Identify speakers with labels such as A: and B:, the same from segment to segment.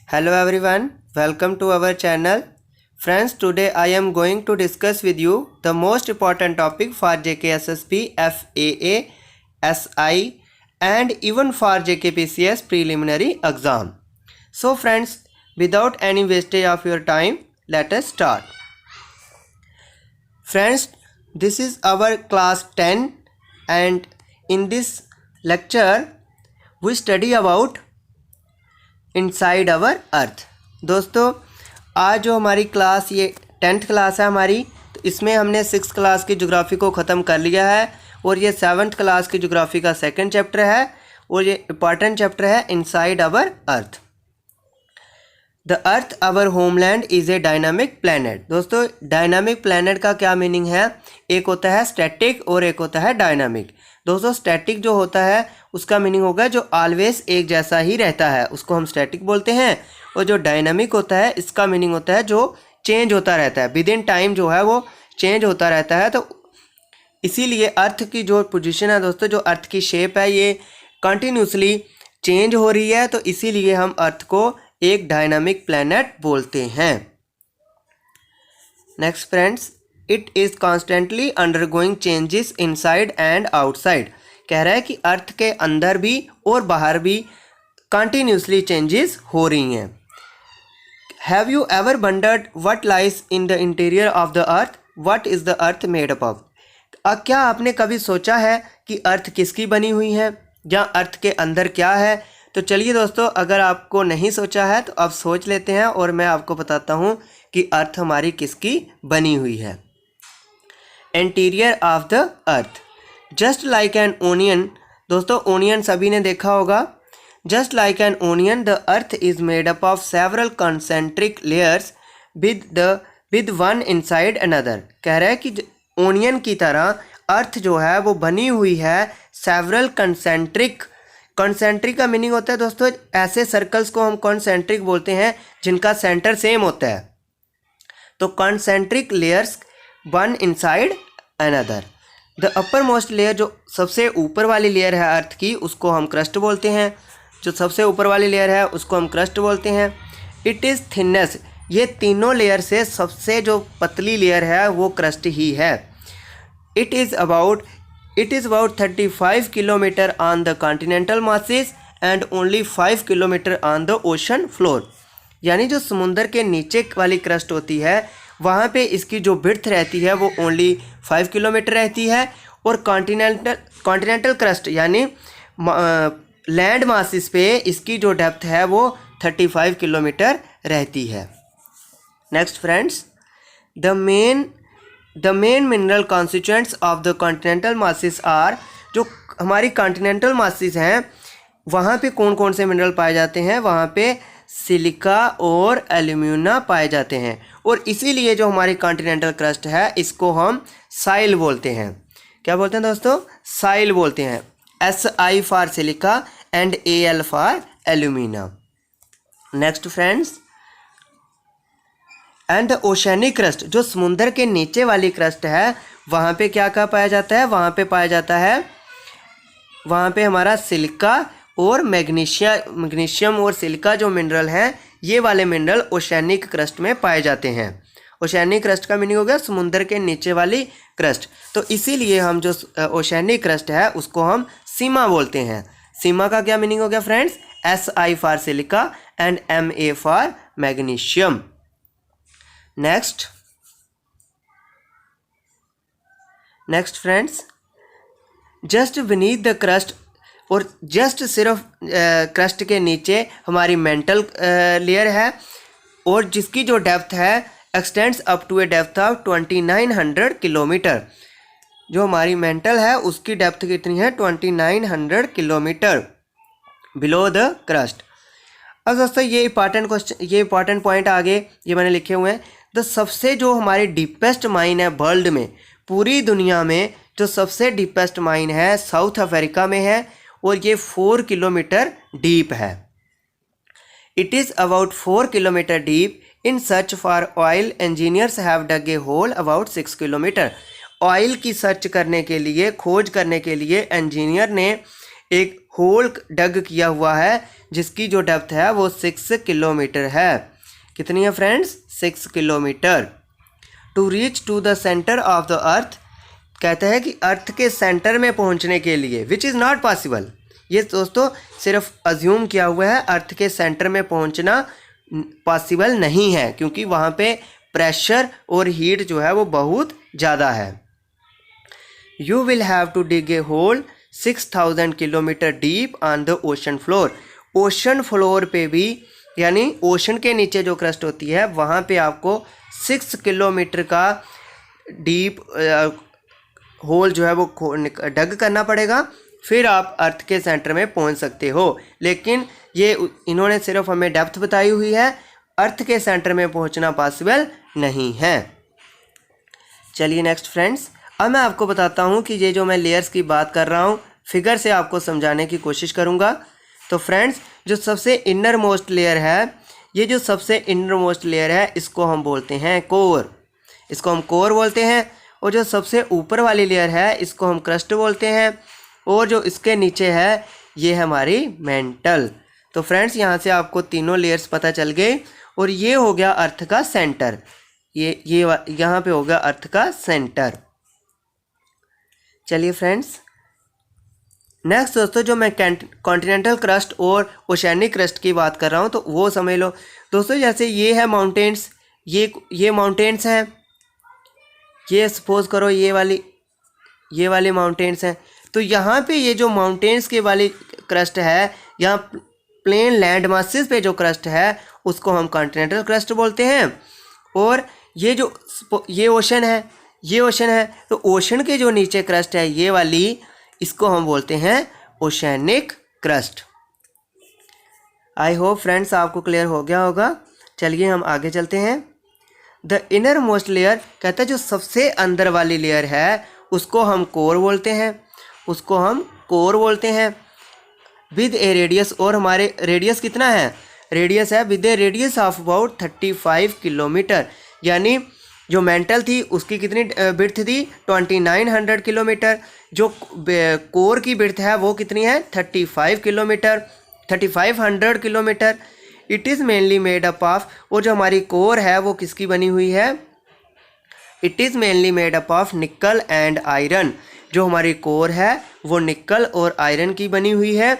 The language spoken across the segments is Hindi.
A: Hello everyone, welcome to our channel. Friends, today I am going to discuss with you the most important topic for JKSSB, FAA, SI and even for JKPCS preliminary exam. So friends, without any wastage of your time, let us start. Friends, this is our class 10 and in this lecture we study about inside our earth. दोस्तों, आज जो हमारी क्लास ये 10th क्लास है हमारी, तो इसमें हमने 6th क्लास की ज्योग्राफी को ख़त्म कर लिया है और ये 7th क्लास की ज्योग्राफी का सेकंड चैप्टर है और ये इंपॉर्टेंट चैप्टर है inside our earth. The earth our homeland is a dynamic planet. दोस्तों, डायनामिक प्लैनेट का क्या मीनिंग है? एक होता है स्टैटिक और एक होता है डायनामिक। दोस्तों, स्टैटिक जो होता है उसका मीनिंग होगा जो ऑलवेज एक जैसा ही रहता है, उसको हम स्टैटिक बोलते हैं। और जो डायनामिक होता है इसका मीनिंग होता है जो चेंज होता रहता है, विद इन टाइम जो है वो चेंज होता रहता है। तो इसीलिए अर्थ की जो पोजीशन है दोस्तों, जो अर्थ की शेप है ये कंटिन्यूसली चेंज हो रही है, तो इसीलिए हम अर्थ को एक डायनामिक प्लैनेट बोलते हैं। Next friends, it is constantly undergoing changes inside and outside. कह रहा है कि अर्थ के अंदर भी और बाहर भी कंटिन्यूसली चेंजेस हो रही हैं। Have you ever wondered what lies in the interior of the earth? What is the earth made up of? क्या आपने कभी सोचा है कि अर्थ किसकी बनी हुई है या अर्थ के अंदर क्या है? तो चलिए दोस्तों, अगर आपको नहीं सोचा है तो अब सोच लेते हैं और मैं आपको बताता हूँ कि अर्थ हमारी किसकी बनी हुई है। Interior of the earth, just like an onion. दोस्तों, ओनियन सभी ने देखा होगा। Just like an onion the earth is made up of several concentric layers with one inside another. कह रहा है कि ओनियन की तरह अर्थ जो है वो बनी हुई है सेवरल कंसेंट्रिक। कंसेंट्रिक का मीनिंग होता है दोस्तों, ऐसे सर्कल्स को हम कंसेंट्रिक बोलते हैं जिनका सेंटर सेम होता है। तो concentric layers one inside another. The upper most layer, जो सबसे ऊपर वाली लेयर है अर्थ की, उसको हम क्रस्ट बोलते हैं। जो सबसे ऊपर वाली लेयर है उसको हम क्रस्ट बोलते हैं। इट इज़ थिननेस, ये तीनों लेयर से सबसे जो पतली लेयर है वो क्रस्ट ही है। It is about 35 kilometre on the continental masses and only 5 kilometre on the ocean floor. यानी जो समुंदर के नीचे वाली क्रस्ट होती है वहाँ पे इसकी जो विड्थ रहती है वो ओनली 5 किलोमीटर रहती है और कॉन्टिनेंटल क्रस्ट यानी लैंड मासिस पे इसकी जो डेप्थ है वो 35 किलोमीटर रहती है। Next friends, the main mineral constituents of the continental masses are. जो हमारी कॉन्टिनेंटल मासिस हैं वहाँ पे कौन कौन से मिनरल पाए जाते हैं? वहाँ पे सिलिका और एल्यूमिना पाए जाते हैं और इसीलिए जो हमारी कॉन्टिनेंटल क्रस्ट है इसको हम साइल बोलते हैं। क्या बोलते हैं दोस्तों? साइल बोलते हैं। SI for silica and AL for alumina. Next friends, and the oceanic crust, जो समुंदर के नीचे वाली क्रस्ट है वहाँ पे क्या क्या पाया जाता है? वहाँ पे पाया जाता है, वहाँ पे हमारा सिलिका और मैग्नीशियम और सिलिका जो मिनरल हैं ये वाले मिनरल ओशनिक क्रस्ट में पाए जाते हैं। ओशनिक क्रस्ट का मीनिंग हो गया समुंदर के नीचे वाली क्रस्ट। तो इसीलिए हम जो ओशनिक क्रस्ट है उसको हम सीमा बोलते हैं। सीमा का क्या मीनिंग हो गया friends? SI for silica and MA for magnesium. Next friends, just beneath the crust, और जस्ट सिर्फ क्रस्ट के नीचे हमारी मेंटल लेयर है और जिसकी जो डेप्थ है extends up to a depth of 2900 kilometre. जो हमारी मेंटल है उसकी डेप्थ कितनी है? 2900 किलोमीटर बिलो द क्रस्ट। अब दोस्तों ये इंपॉर्टेंट पॉइंट आगे ये मैंने लिखे हुए हैं। तो सबसे जो हमारी डीपेस्ट माइन है वर्ल्ड में, पूरी दुनिया में जो सबसे डीपेस्ट माइन है साउथ अफ्रीका में है और ये 4 किलोमीटर डीप है। It is about 4 kilometre deep. In search for oil engineers have dug a hole about 6 kilometre. Oil की सर्च करने के लिए, खोज करने के लिए इंजीनियर ने एक होल डग किया हुआ है, जिसकी जो डेप्थ है वो 6 किलोमीटर है। कितनी है friends? 6 kilometre. To reach to the centre of the earth, कहते हैं कि अर्थ के सेंटर में पहुंचने के लिए, विच इज़ नॉट पॉसिबल। ये दोस्तों सिर्फ अज्यूम किया हुआ है, अर्थ के सेंटर में पहुंचना पॉसिबल नहीं है, क्योंकि वहाँ पे प्रेशर और हीट जो है वो बहुत ज़्यादा है। You will have to dig a hole 6000 kilometre deep on the ocean floor. Ocean floor पे भी, यानी ओशन के नीचे जो क्रस्ट होती है वहाँ पे आपको 6 किलोमीटर का डीप होल जो है वो डग करना पड़ेगा, फिर आप अर्थ के सेंटर में पहुंच सकते हो। लेकिन ये इन्होंने सिर्फ हमें डेप्थ बताई हुई है, अर्थ के सेंटर में पहुंचना पॉसिबल नहीं है। चलिए नेक्स्ट फ्रेंड्स, अब मैं आपको बताता हूं कि ये जो मैं लेयर्स की बात कर रहा हूं, फिगर से आपको समझाने की कोशिश करूंगा। तो फ्रेंड्स, जो सबसे इनर मोस्ट लेयर है, ये जो सबसे इनर मोस्ट लेयर है, इसको हम बोलते हैं कोर। इसको हम कोर बोलते हैं। और जो सबसे ऊपर वाली लेयर है, इसको हम क्रस्ट बोलते हैं। और जो इसके नीचे है, ये है हमारी मेंटल। तो फ्रेंड्स, यहाँ से आपको तीनों लेयर्स पता चल गए। और ये हो गया अर्थ का सेंटर। ये यहाँ पे हो गया अर्थ का सेंटर। चलिए फ्रेंड्स, नेक्स्ट दोस्तों, जो मैं कॉन्टिनेंटल क्रस्ट और ओशैनिक क्रस्ट की बात कर रहा हूँ, तो वो समझ लो दोस्तों। जैसे ये है माउंटेन्स, ये माउंटेन्स हैं, ये सपोज करो ये वाली माउंटेन्स हैं। तो यहाँ पे ये जो माउंटेन्स के वाली क्रस्ट है, यहाँ प्लेन लैंड मासेस पे जो क्रस्ट है, उसको हम कॉन्टिनेंटल क्रस्ट बोलते हैं। और ये ओशन है, तो ओशन के जो नीचे क्रस्ट है ये वाली, इसको हम बोलते हैं oceanic crust. I hope friends आपको क्लियर हो गया होगा। चलिए हम आगे चलते हैं। द इनर मोस्ट लेयर, कहता है जो सबसे अंदर वाली लेयर है, उसको हम कोर बोलते हैं। विद ए रेडियस, और हमारे रेडियस कितना है? रेडियस है with A radius of about 35 kilometre. यानी जो मेंटल थी उसकी कितनी बिड्थ थी? 2900 किलोमीटर। जो कोर की बिड्थ है वो कितनी है? 3500 kilometre. It is mainly made up of, और जो हमारी कोर है वो किसकी बनी हुई है? It is mainly made up of निकल एंड आयरन। जो हमारी कोर है वो निकल और आयरन की बनी हुई है,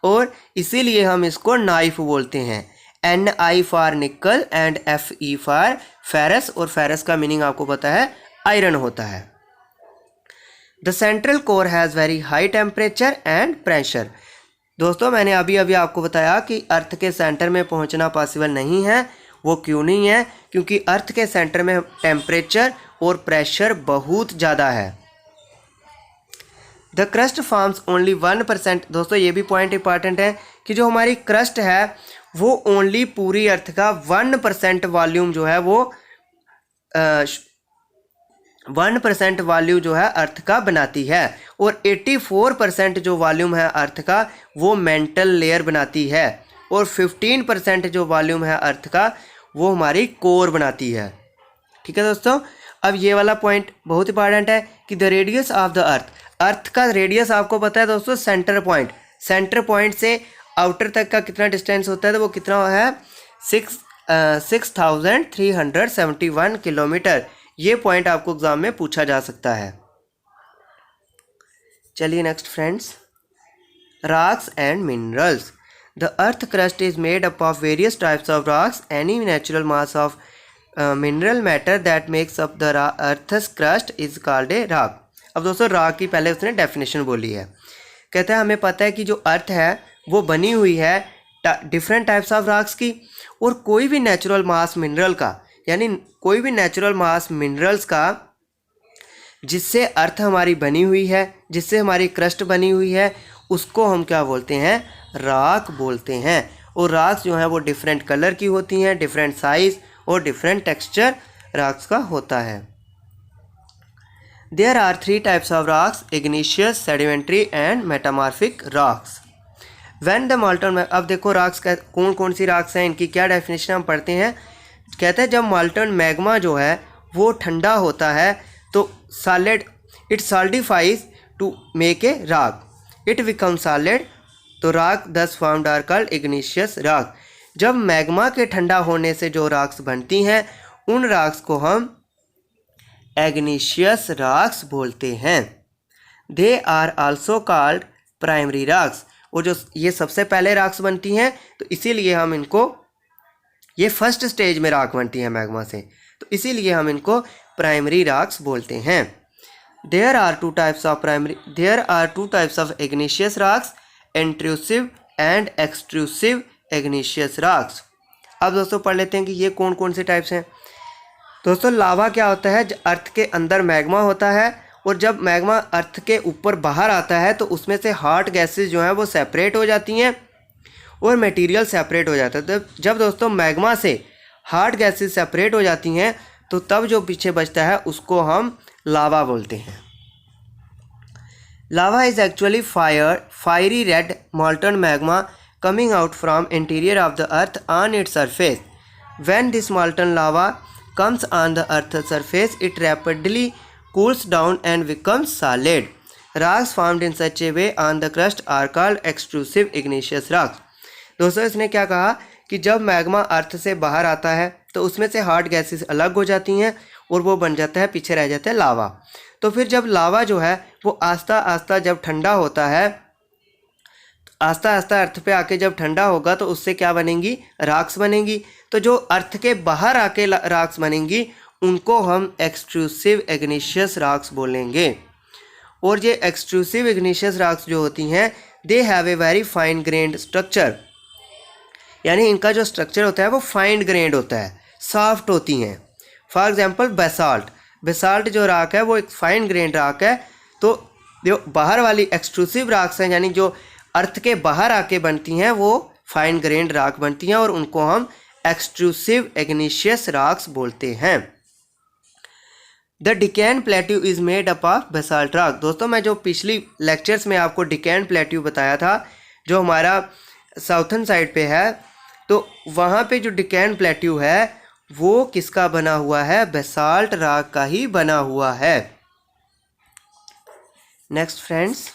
A: और इसीलिए हम इसको नाइफ बोलते हैं। Ni फॉर निकल एंड Fe फॉर फेरस, और फेरस का मीनिंग आपको पता है आयरन होता है। The central core has very high temperature and pressure. दोस्तों, मैंने अभी आपको बताया कि अर्थ के सेंटर में पहुंचना पॉसिबल नहीं है। वो क्यों नहीं है? क्योंकि अर्थ के सेंटर में टेम्परेचर और प्रेशर बहुत ज़्यादा है। The crust forms only 1%। दोस्तों, ये भी पॉइंट इंपॉर्टेंट है कि जो हमारी क्रस्ट है वो ओनली पूरी अर्थ का 1% वॉल्यूम जो है वो 1% वॉल्यूम जो है अर्थ का बनाती है, और 84% जो वॉल्यूम है अर्थ का वो मेंटल लेयर बनाती है, और 15% जो वॉल्यूम है अर्थ का वो हमारी कोर बनाती है। ठीक है दोस्तों, अब ये वाला पॉइंट बहुत इंपॉर्टेंट है कि द रेडियस ऑफ द अर्थ का रेडियस आपको पता है दोस्तों, सेंटर पॉइंट से आउटर तक का कितना डिस्टेंस होता है, तो वो कितना है? 6371 किलोमीटर। ये पॉइंट आपको एग्जाम में पूछा जा सकता है। चलिए next friends, rocks and minerals. The earth crust is made up of various types of rocks. Any natural mass of mineral matter that makes up the earth's crust is called a rock. अब दोस्तों, रॉक की पहले उसने डेफिनेशन बोली है। कहता है हमें पता है कि जो अर्थ है वो बनी हुई है डिफरेंट टाइप्स ऑफ रॉक्स की, और कोई भी नेचुरल मास मिनरल का, यानी कोई भी नेचुरल मास मिनरल्स का जिससे अर्थ हमारी बनी हुई है, जिससे हमारी क्रस्ट बनी हुई है, उसको हम क्या बोलते हैं? रॉक बोलते हैं। और रॉक्स जो हैं वो डिफरेंट कलर की होती हैं, डिफरेंट साइज़ और डिफरेंट टेक्सचर रॉक्स का होता है। There are 3 types of rocks: igneous, sedimentary and metamorphic rocks. When the molten, अब देखो रॉक्स का कौन सी रॉक्स हैं, इनकी क्या डेफिनेशन हम पढ़ते हैं। कहते हैं जब मॉल्टन मैग्मा जो है वो ठंडा होता है तो solid it solidifies to make a rock, it become solid तो राख दस फॉर्म्ड आर कॉल्ड इग्निशियस राख। जब मैग्मा के ठंडा होने से जो राख्स बनती हैं उन राख्स को हम एग्निशियस राख्स बोलते हैं। They are also called primary rocks. वो जो ये सबसे पहले राख्स बनती हैं तो इसीलिए हम इनको, ये फर्स्ट स्टेज में राख बनती है मैग्मा से, तो इसीलिए हम इनको प्राइमरी राख्स बोलते हैं। There are two types of igneous rocks, intrusive and extrusive igneous rocks. अब दोस्तों पढ़ लेते हैं कि ये कौन कौन से टाइप्स हैं। दोस्तों लावा क्या होता है, अर्थ के अंदर मैग्मा होता है और जब मैग्मा अर्थ के ऊपर बाहर आता है तो उसमें से हॉट गैसेस जो हैं वो सेपरेट हो जाती हैं और मटेरियल सेपरेट हो जाता है। तो जब दोस्तों मैग्मा से हॉट गैसेस सेपरेट हो जाती हैं तो तब जो पीछे बचता है उसको हम लावा बोलते हैं। Lava is actually fiery red molten magma coming out from interior of the earth on its surface. When this molten lava comes on the earth's surface, it rapidly cools down and becomes solid. Rocks formed in such a way on the crust are called extrusive igneous rocks. दोस्तों इसने क्या कहा कि जब मैग्मा अर्थ से बाहर आता है तो उसमें से हॉट गैसेस अलग हो जाती हैं और वो बन जाता है, पीछे रह जाता है लावा। तो फिर जब लावा जो है वो आस्ता आस्ता जब ठंडा होता है, आस्ता आस्ता अर्थ पे आके जब ठंडा होगा तो उससे क्या बनेंगी, राख्स बनेंगी। तो जो अर्थ के बाहर आके राख्स बनेंगी उनको हम एक्सट्रूसिव इग्निशियस राख्स बोलेंगे। और ये एक्सट्रूसिव इग्निशियस राख्स जो होती हैं they have a very fine grand structure, यानी इनका जो स्ट्रक्चर होता है वो फाइन ग्रेन्ड होता है, सॉफ्ट होती हैं। फॉर एग्जांपल बेसाल्ट जो राख है वो एक फाइन ग्रेन्ड राख है। तो जो बाहर वाली एक्सट्रूसिव राख्स हैं यानी जो अर्थ के बाहर आके बनती हैं वो फाइन ग्रेन्ड राख बनती हैं और उनको हम एक्सट्रूसिव इग्निशियस राख्स बोलते हैं। The Deccan plateau is made up of basalt rock. दोस्तों मैं जो पिछली लेक्चर्स में आपको डिकैन प्लेट्यू बताया था जो हमारा साउथर्न साइड पे है, तो वहाँ पे जो डिकैन प्लेट्यू है वो किसका बना हुआ है, बेसाल्ट रॉक का ही बना हुआ है। Next friends,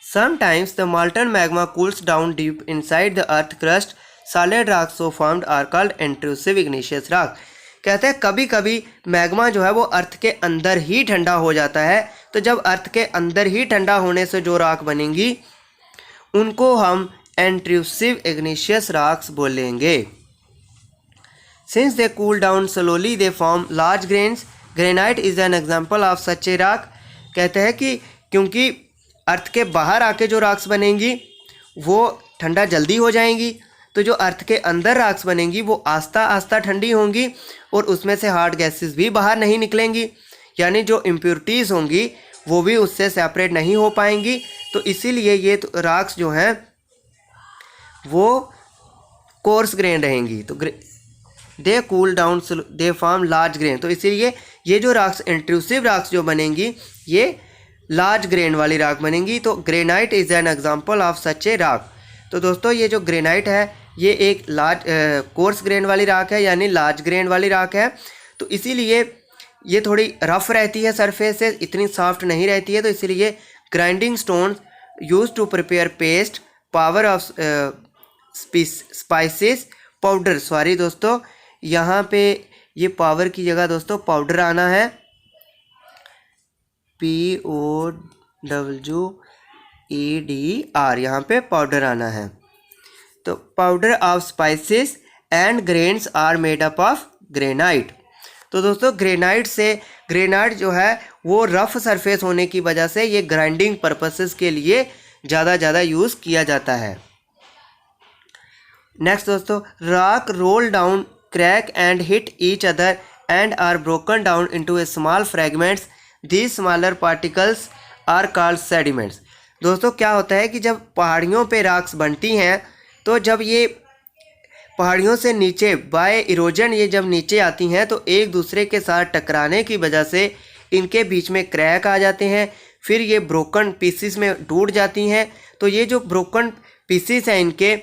A: sometimes the molten magma cools down deep inside the earth crust. Solid rocks so formed are called intrusive igneous rock. कहते हैं कभी कभी मैग्मा जो है वो अर्थ के अंदर ही ठंडा हो जाता है, तो जब अर्थ के अंदर ही ठंडा होने से जो राख बनेंगी उनको हम इंट्रूसिव इग्निशियस रॉक्स बोलेंगे। Since they cool down slowly they form large grains. Granite is an example of such a rock. कहते हैं कि क्योंकि अर्थ के बाहर आके जो राख्स बनेंगी वो ठंडा जल्दी हो जाएंगी, तो जो अर्थ के अंदर राख्स बनेंगी वो आस्ता आस्ता ठंडी होंगी और उसमें से हॉट गैसेस भी बाहर नहीं निकलेंगी, यानी जो इम्प्योरिटीज़ होंगी वो भी उससे सेपरेट नहीं हो पाएंगी। तो इसीलिए ये तो राख्स जो हैं वो कोर्स ग्रेन रहेंगी। तो they cool down they form large grain, तो इसीलिए ये जो राख्स इंट्रूसिव राख्स जो बनेंगी ये लार्ज ग्रेन वाली राख बनेंगी। तो granite is an example of such a rock. तो दोस्तों ये जो ग्रेनाइट है ये एक लार्ज कोर्स ग्रेन वाली राख है, यानी लार्ज ग्रेन वाली राख है। तो इसीलिए ये थोड़ी रफ़ रहती है सरफेस से, इतनी सॉफ्ट नहीं रहती है। तो इसीलिए grinding stone use to prepare paste, power of spices powder. Sorry दोस्तों, यहाँ पे ये पावर की जगह दोस्तों पाउडर आना है, POWEDR, यहाँ पे पाउडर आना है। तो powder of spices and grains are made up of granite. तो दोस्तों ग्रेनाइट जो है वो रफ सरफेस होने की वजह से ये ग्राइंडिंग पर्पसेस के लिए ज़्यादा यूज़ किया जाता है। नेक्स्ट दोस्तों, rock roll down, crack and hit each other and are broken down into a small fragments. These smaller particles are called sediments. दोस्तों क्या होता है कि जब पहाड़ियों पे रॉक्स बनती हैं तो जब ये पहाड़ियों से नीचे बाय इरोजन ये जब नीचे आती हैं तो एक दूसरे के साथ टकराने की वजह से इनके बीच में क्रैक आ जाते हैं, फिर ये ब्रोकन पीसीस में टूट जाती हैं। तो ये जो ब्रोकन पीसीस हैं इनके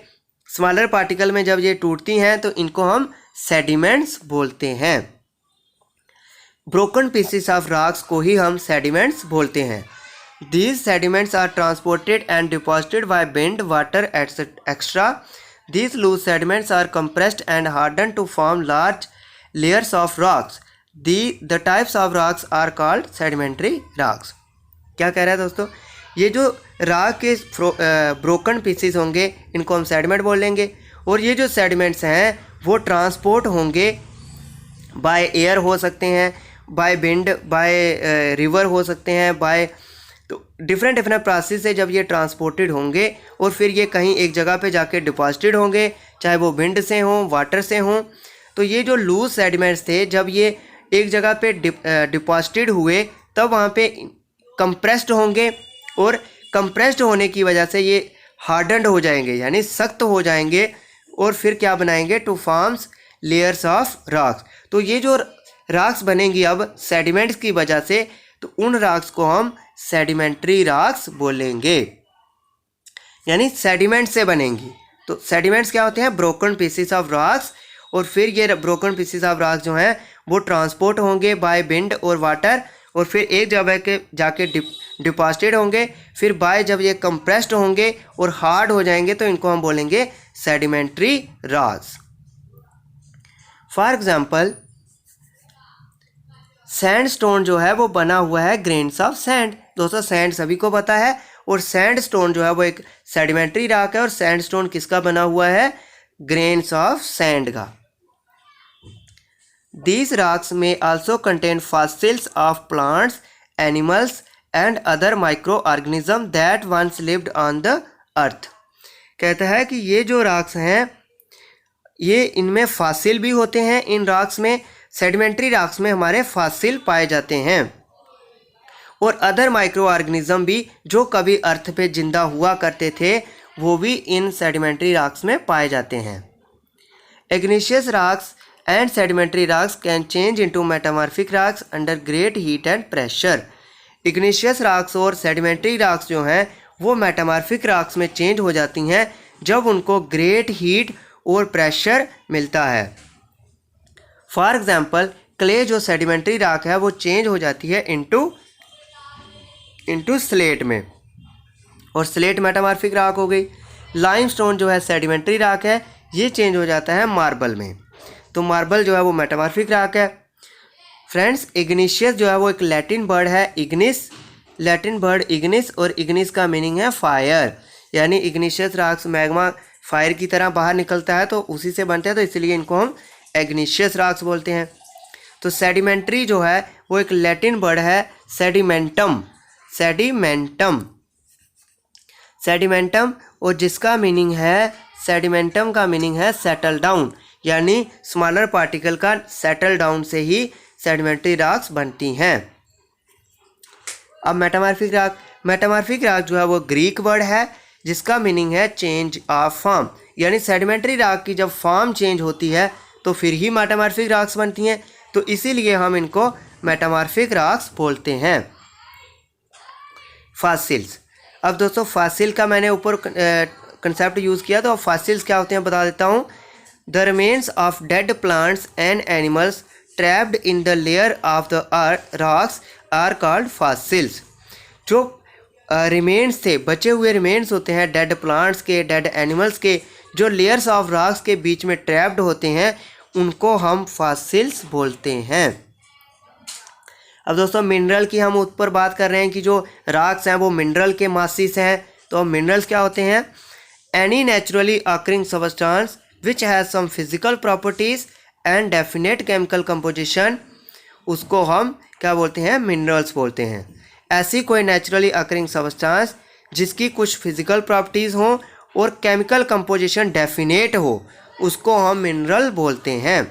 A: स्मॉलर पार्टिकल में जब ये टूटती हैं तो इनको हम सेडिमेंट्स बोलते हैं। ब्रोकन पीसेस ऑफ रॉक्स को ही हम सेडिमेंट्स बोलते हैं। These sediments are transported and deposited by wind, water, etc. These loose sediments are compressed and hardened to form large layers of rocks. The types of rocks are called sedimentary rocks. क्या कह रहा है दोस्तों, ये जो रॉक के ब्रोकन पीसेस होंगे इनको हम सेडिमेंट बोलेंगे, और ये जो सेडिमेंट्स हैं वो ट्रांसपोर्ट होंगे बाय एयर हो सकते हैं, बाय विंड, बाय रिवर हो सकते हैं, बाय तो डिफरेंट प्रोसेस से जब ये ट्रांसपोर्टेड होंगे और फिर ये कहीं एक जगह पे जाके डिपॉजिटेड होंगे, चाहे वो विंड से हों, वाटर से हों। तो ये जो लूज सेडिमेंट्स थे जब ये एक जगह पे डिपॉजिटेड हुए तब वहाँ पे कंप्रेस्ड होंगे, और कंप्रेस्ड होने की वजह से ये हार्डन्ड हो जाएंगे यानी सख्त हो जाएंगे, और फिर क्या बनाएंगे, two forms layers of rocks. तो ये जो रॉक्स बनेंगी अब सेडिमेंट्स की वजह से, तो उन रॉक्स को हम सेडिमेंट्री रॉक्स बोलेंगे, यानी सेडिमेंट से बनेंगी। तो सेडिमेंट्स क्या होते हैं, ब्रोकन पीसेस ऑफ रॉक्स, और फिर ये ब्रोकन पीसेस ऑफ रॉक्स जो हैं वो ट्रांसपोर्ट होंगे बाय विंड और वाटर, और फिर एक जगह के जाके डिपॉजिटेड होंगे, फिर बाय जब ये कंप्रेस्ड होंगे और हार्ड हो जाएंगे तो इनको हम बोलेंगे sedimentary rocks. For example sandstone जो है वो बना हुआ है ग्रेन्स ऑफ सैंड। दोस्तों सैंड सभी को पता है, और सैंडस्टोन जो है वो एक सेडिमेंट्री रॉक है, और सैंडस्टोन किसका बना हुआ है, ग्रेन्स ऑफ सैंड का। These rocks may also contain fossils of plants, animals and other microorganisms that once lived on the earth। कहता है कि ये जो रॉक्स हैं ये इनमें फॉसिल भी होते हैं, इन रॉक्स में, सेडिमेंट्री रॉक्स में हमारे फॉसिल पाए जाते हैं, और अदर माइक्रो ऑर्गेनिज्म भी जो कभी अर्थ पे जिंदा हुआ करते थे वो भी इन सेडिमेंट्री रॉक्स में पाए जाते हैं। Igneous rocks and sedimentary rocks can change into metamorphic rocks under great heat and pressure। Igneous rocks और sedimentary rocks जो हैं वो metamorphic rocks में चेंज हो जाती हैं जब उनको ग्रेट हीट और प्रेशर मिलता है। फॉर एग्जाम्पल क्ले जो सेडिमेंट्री रॉक है वो चेंज हो जाती है इनटू स्लेट में, और स्लेट मेटामॉर्फिक रॉक हो गई। लाइमस्टोन जो है सेडिमेंट्री रॉक है, ये चेंज हो जाता है मार्बल में, तो मार्बल जो है वो मेटामॉर्फिक रॉक है। फ्रेंड्स इग्निशियस जो है वो एक लैटिन वर्ड है, इग्निस, लैटिन वर्ड इग्निस, और इग्निस का मीनिंग है फायर, यानी इग्निशियस रॉक्स मैग्मा फायर की तरह बाहर निकलता है तो उसी से बनते हैं, तो इसलिए इनको हम इग्निशियस रॉक्स बोलते हैं। तो सेडिमेंट्री जो है वो एक लैटिन वर्ड है सेडिमेंटम, सेडिमेंटम, और जिसका मीनिंग है, सेडिमेंटम का मीनिंग है सेटल डाउन, यानी स्मॉलर पार्टिकल का सेटल डाउन से ही सेडिमेंट्री रॉक्स बनती हैं। अब मेटामॉर्फिक रॉक जो है वो ग्रीक वर्ड है जिसका मीनिंग है चेंज ऑफ फॉर्म, यानी सेडिमेंट्री रॉक की जब फॉर्म चेंज होती है तो फिर ही मेटामॉर्फिक रॉक्स बनती हैं, तो इसीलिए हम इनको मेटामॉर्फिक रॉक्स बोलते हैं। फॉसिल्स, अब दोस्तों फॉसिल का मैंने ऊपर कंसेप्ट यूज़ किया, तो फॉसिल्स क्या होते हैं बता देता हूँ। The remains of dead plants and animals trapped in the layer of the rocks are called fossils. जो रिमेन्स थे, बचे हुए रिमेन्स होते हैं डेड प्लांट्स के, डेड एनिमल्स के, जो लेयर्स ऑफ रॉक्स के बीच में ट्रैप्ड होते हैं, उनको हम फॉसिल्स बोलते हैं। अब दोस्तों मिनरल की हम ऊपर बात कर रहे हैं कि जो रॉक्स हैं वो मिनरल के मासिस हैं, तो मिनरल्स क्या होते हैं, any naturally occurring substance which has some physical properties and definite chemical composition, उसको हम क्या बोलते हैं, मिनरल्स बोलते हैं। ऐसी कोई नेचुरली ऑकरिंग सबस्टेंस जिसकी कुछ फिजिकल प्रॉपर्टीज़ हों और केमिकल कंपोजिशन डेफिनेट हो, उसको हम मिनरल बोलते हैं।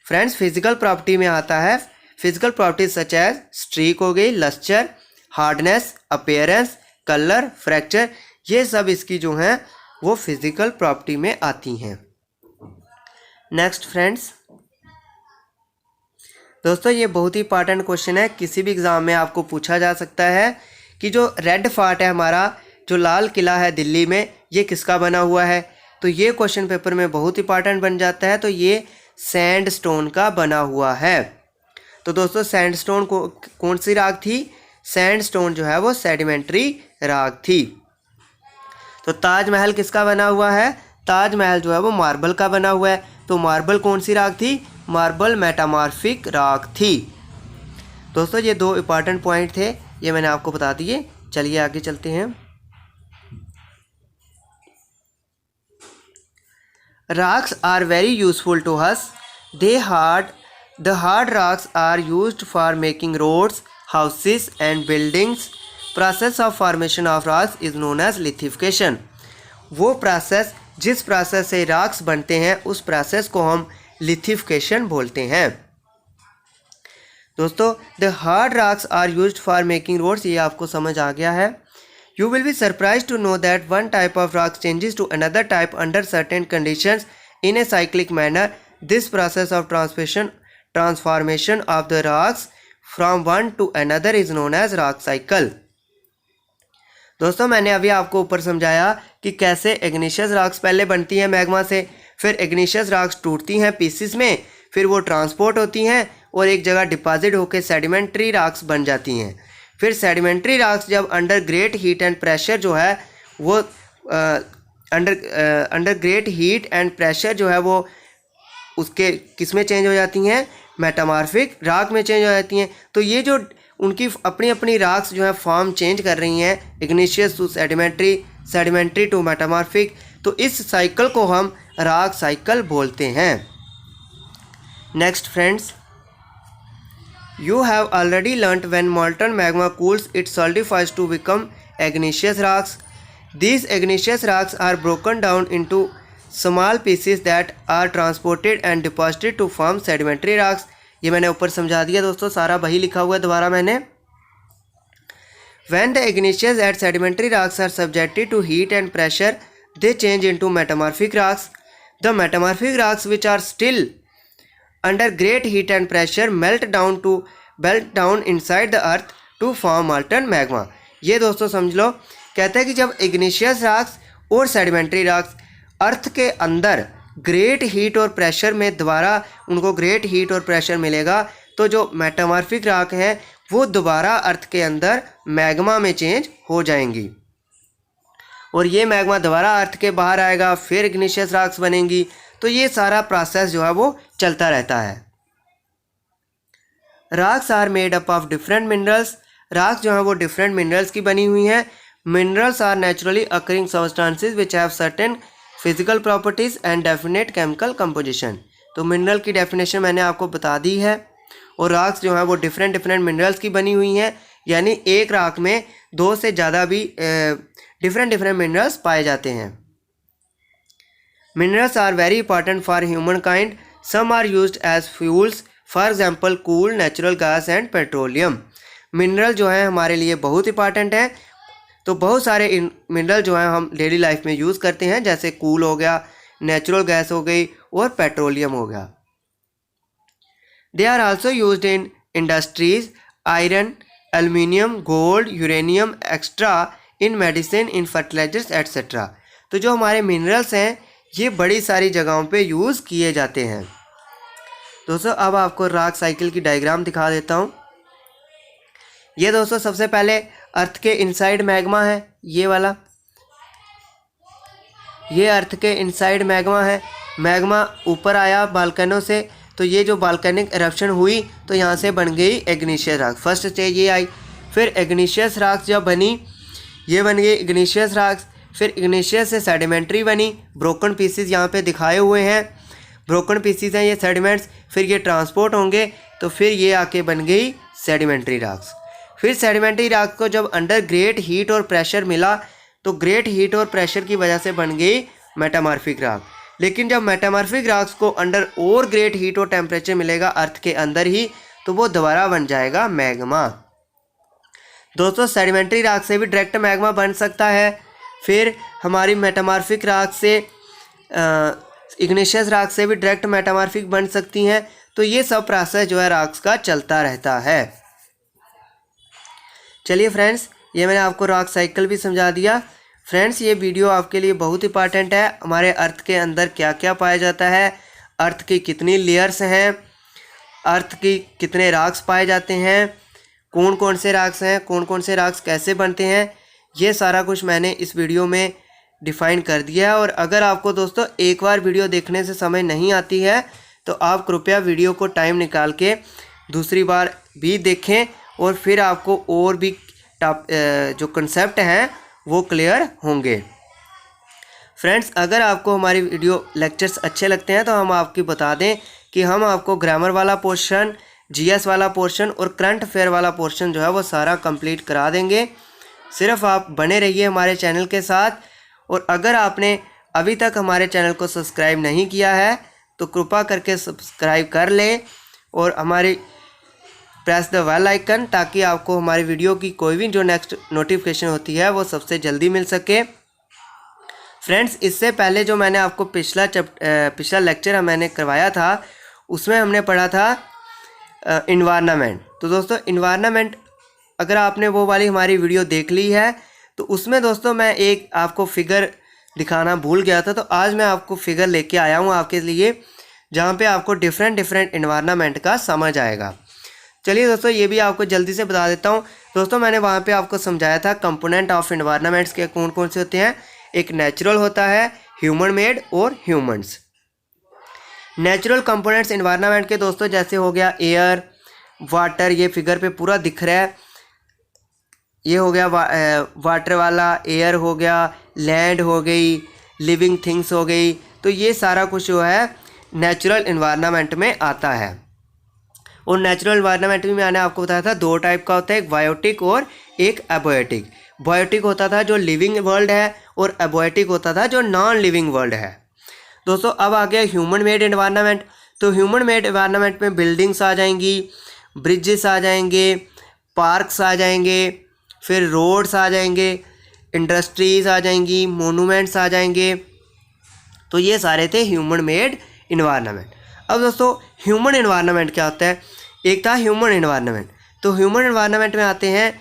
A: फ्रेंड्स फिजिकल प्रॉपर्टी में आता है physical properties such as streak हो गई, lustre, hardness, appearance, colour, fracture, ये सब इसकी जो हैं वो फिजिकल प्रॉपर्टी में आती हैं। नेक्स्ट फ्रेंड्स, दोस्तों ये बहुत ही इंपॉर्टेंट क्वेश्चन है, किसी भी एग्ज़ाम में आपको पूछा जा सकता है कि जो रेड फोर्ट है हमारा, जो लाल किला है दिल्ली में, ये किसका बना हुआ है, तो ये क्वेश्चन पेपर में बहुत इंपॉर्टेंट बन जाता है। तो ये सैंडस्टोन का बना हुआ है। तो दोस्तों सैंडस्टोन को कौन सी रॉक थी, सैंडस्टोन जो है वो सेडिमेंट्री राख थी। तो ताजमहल किसका बना हुआ है? ताजमहल जो है वो मार्बल का बना हुआ है। तो मार्बल कौन सी राख थी? मार्बल मेटामॉर्फिक राख थी। दोस्तों ये दो इंपॉर्टेंट पॉइंट थे, ये मैंने आपको बता दिए। चलिए आगे चलते हैं। Rocks are very useful to us. The hard rocks are used for making roads, houses and buildings. Process of formation of rocks is known as lithification. वो प्रोसेस जिस प्रोसेस से रॉक्स बनते हैं उस प्रोसेस को हम लिथिफिकेशन बोलते हैं। दोस्तों the hard rocks are used for making roads, ये आपको समझ आ गया है। You will be surprised to know that one type of rock changes to another type under certain conditions in a cyclic manner. This process of transformation of the rocks from one to another is known as rock cycle. दोस्तों मैंने अभी आपको ऊपर समझाया कि कैसे इग्निशियस रॉक्स पहले बनती हैं मैग्मा से, फिर इग्निशियस रॉक्स टूटती हैं पीसेस में, फिर वो ट्रांसपोर्ट होती हैं और एक जगह डिपॉजिट होकर सेडिमेंट्री रॉक्स बन जाती हैं। फिर सेडिमेंट्री रॉक्स जब under great heat and pressure जो है वो under great heat and pressure जो है वो उसके किस में चेंज हो जाती हैं? मेटामॉर्फिक रॉक में चेंज हो जाती हैं। तो ये जो उनकी अपनी अपनी रॉक्स जो है फॉर्म चेंज कर रही हैं, igneous to sedimentary, sedimentary to metamorphic, तो इस साइकिल को हम रॉक साइकिल बोलते हैं। Next friends, You have already learnt when molten magma cools, it solidifies to become igneous rocks. These igneous rocks are broken down into small pieces that are transported and deposited to form sedimentary rocks. ये मैंने ऊपर समझा दिया दोस्तों, सारा वही लिखा हुआ है दोबारा मैंने। When the igneous and sedimentary rocks are subjected to heat and pressure, they change into metamorphic rocks. The metamorphic rocks which are still under great heat and pressure melt down inside the earth to form molten magma. ये दोस्तों समझ लो, कहते हैं कि जब इग्निशियस रॉक्स और सेडिमेंट्री रॉक्स अर्थ के अंदर ग्रेट हीट और प्रेशर में दोबारा उनको ग्रेट हीट और प्रेशर मिलेगा, तो जो मेटामॉर्फिक रॉक हैं वो दोबारा अर्थ के अंदर मैग्मा में चेंज हो जाएंगी और ये मैग्मा दोबारा अर्थ के बाहर आएगा, फिर इग्निशियस रॉक्स बनेंगी। तो ये सारा प्रोसेस जो है वो चलता रहता है। Rocks are made up of different minerals. Rocks जो है वो डिफरेंट मिनरल्स की बनी हुई हैं। Minerals are naturally occurring substances which have certain physical properties and definite chemical composition. तो मिनरल की डेफिनेशन मैंने आपको बता दी है। और रॉक्स जो है वो डिफरेंट मिनरल्स की बनी हुई हैं, यानी एक रॉक में दो से ज़्यादा भी डिफरेंट मिनरल्स पाए जाते हैं। Minerals are very important for humankind. Some are used as fuels, for example coal, natural gas and petroleum. Mineral जो है हमारे लिए बहुत इंपॉर्टेंट है। तो बहुत सारे मिनरल जो है हम डेली लाइफ में यूज़ करते हैं, जैसे कूल हो गया, नेचुरल गैस हो गई और पेट्रोलियम हो गया। They are also used in industries, iron, aluminium, gold, uranium, extra in medicine, in fertilizers, etc. तो जो हमारे मिनरल्स हैं ये बड़ी सारी जगहों पे यूज़ किए जाते हैं। दोस्तों अब आपको रॉक साइकिल की डायग्राम दिखा देता हूँ। ये दोस्तों सबसे पहले अर्थ के इनसाइड मैग्मा है, ये वाला, ये अर्थ के इनसाइड मैग्मा है। मैग्मा ऊपर आया बालकनों से, तो ये जो बालकनिक इरप्शन हुई तो यहाँ से बन गई इग्निशियस रॉक। फर्स्ट स्टेज ये आई, फिर इग्निशियस रॉक्स जब बनी, ये बन गई इग्निशियस रॉक्स। फिर इग्निशियस से सेडिमेंट्री बनी, ब्रोकन पीसीज यहाँ पे दिखाए हुए हैं, ब्रोकन पीसीज हैं ये सेडिमेंट्स। फिर ये ट्रांसपोर्ट होंगे तो फिर ये आके बन गई सेडिमेंट्री रॉक्स। फिर सेडिमेंट्री रॉक्स को जब अंडर ग्रेट हीट और प्रेशर मिला तो ग्रेट हीट और प्रेशर की वजह से बन गई मेटामॉर्फिक रॉक। लेकिन जब मेटामॉर्फिक रॉक्स को अंडर और ग्रेट हीट और टेम्परेचर मिलेगा अर्थ के अंदर ही, तो वो दोबारा बन जाएगा मैग्मा। दोस्तों सेडिमेंट्री रॉक से भी डायरेक्ट मैग्मा बन सकता है। फिर हमारी मेटामॉर्फिक रॉक से इग्निशियस रॉक से भी डायरेक्ट मेटामॉर्फिक बन सकती हैं। तो ये सब प्रोसेस जो है रॉक्स का चलता रहता है। चलिए फ्रेंड्स, ये मैंने आपको रॉक साइकिल भी समझा दिया। फ्रेंड्स ये वीडियो आपके लिए बहुत इंपॉर्टेंट है। हमारे अर्थ के अंदर क्या क्या पाया जाता है, अर्थ की कितनी लेयर्स हैं, अर्थ की कितने रॉक्स पाए जाते हैं, कौन कौन से राग्स हैं, कौन कौन से राग्स कैसे बनते हैं, ये सारा कुछ मैंने इस वीडियो में डिफ़ाइन कर दिया है। और अगर आपको दोस्तों एक बार वीडियो देखने से समझ नहीं आती है तो आप कृपया वीडियो को टाइम निकाल के दूसरी बार भी देखें और फिर आपको और भी जो कंसेप्ट हैं वो क्लियर होंगे। फ्रेंड्स, अगर आपको हमारी वीडियो लेक्चर्स अच्छे लगते हैं तो हम आपकी बता दें कि हम आपको ग्रामर वाला पोर्शन, जीएस वाला पोर्शन और करंट अफेयर वाला पोर्शन जो है वो सारा कंप्लीट करा देंगे। सिर्फ आप बने रहिए हमारे चैनल के साथ। और अगर आपने अभी तक हमारे चैनल को सब्सक्राइब नहीं किया है तो कृपा करके सब्सक्राइब कर लें और हमारी प्रेस द बेल आइकन, ताकि आपको हमारी वीडियो की कोई भी जो नेक्स्ट नोटिफिकेशन होती है वो सबसे जल्दी मिल सके। फ्रेंड्स, इससे पहले जो मैंने आपको पिछला लेक्चर मैंने करवाया था उसमें हमने पढ़ा था इन्वायरमेंट। तो दोस्तों इन्वायरमेंट अगर आपने वो वाली हमारी वीडियो देख ली है तो उसमें दोस्तों मैं एक आपको फिगर दिखाना भूल गया था। तो आज मैं आपको फिगर लेके आया हूँ आपके लिए, जहाँ पे आपको डिफरेंट इन्वायरमेंट का समझ आएगा। चलिए दोस्तों, ये भी आपको जल्दी से बता देता हूँ। दोस्तों मैंने वहाँ पे आपको समझाया था कंपोनेंट ऑफ इन्वायरमेंट्स के कौन कौन से होते हैं। एक नेचुरल होता है, ह्यूमन मेड और ह्यूमन्स। नेचुरल कंपोनेंट्स इन्वायरमेंट के दोस्तों जैसे हो गया एयर, वाटर, ये फिगर पे पूरा दिख रहा है, ये हो गया वाटर वाला, एयर हो गया, लैंड हो गई, लिविंग थिंग्स हो गई। तो ये सारा कुछ जो है नेचुरल इन्वायरमेंट में आता है। और नेचुरल इन्वायरमेंट में मैंने आपको बताया था दो टाइप का होता है, एक बायोटिक और एक एबोएटिक। बायोटिक होता था जो लिविंग वर्ल्ड है और एबोएटिक होता था जो नॉन लिविंग वर्ल्ड है। दोस्तों अब आ गया ह्यूमन मेड इन्वायरमेंट। तो ह्यूमन मेड इन्वायरमेंट में बिल्डिंग्स आ जाएंगी, ब्रिजेस आ जाएंगे, पार्क्स आ जाएंगे, फिर रोड्स आ जाएंगे, इंडस्ट्रीज़ आ जाएंगी, मोनूमेंट्स आ जाएंगे। तो ये सारे थे ह्यूमन मेड इन्वायरमेंट। अब दोस्तों ह्यूमन इन्वायरमेंट क्या होता है? एक था ह्यूमन इन्वायरमेंट। तो ह्यूमन इन्वायरमेंट में आते हैं,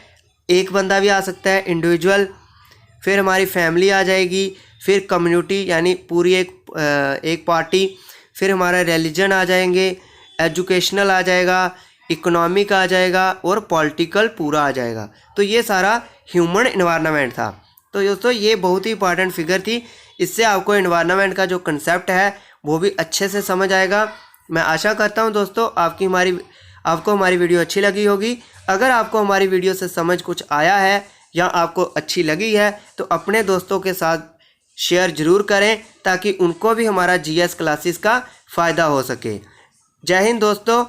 A: एक बंदा भी आ सकता है, इंडिविजुअल, फिर हमारी फैमिली आ जाएगी, फिर कम्युनिटी यानी पूरी एक पार्टी, फिर हमारा रिलीजन आ जाएंगे, एजुकेशनल आ जाएगा, इकोनॉमिक आ जाएगा और पॉलिटिकल पूरा आ जाएगा। तो ये सारा ह्यूमन इन्वायरमेंट था। तो दोस्तों ये बहुत ही इंपॉर्टेंट फिगर थी, इससे आपको इन्वायरमेंट का जो कंसेप्ट है वो भी अच्छे से समझ आएगा। मैं आशा करता हूं दोस्तों आपको हमारी वीडियो अच्छी लगी होगी। अगर आपको हमारी वीडियो से समझ कुछ आया है या आपको अच्छी लगी है तो अपने दोस्तों के साथ शेयर ज़रूर करें, ताकि उनको भी हमारा जीएस क्लासेस का फ़ायदा हो सके। जय हिंद दोस्तों।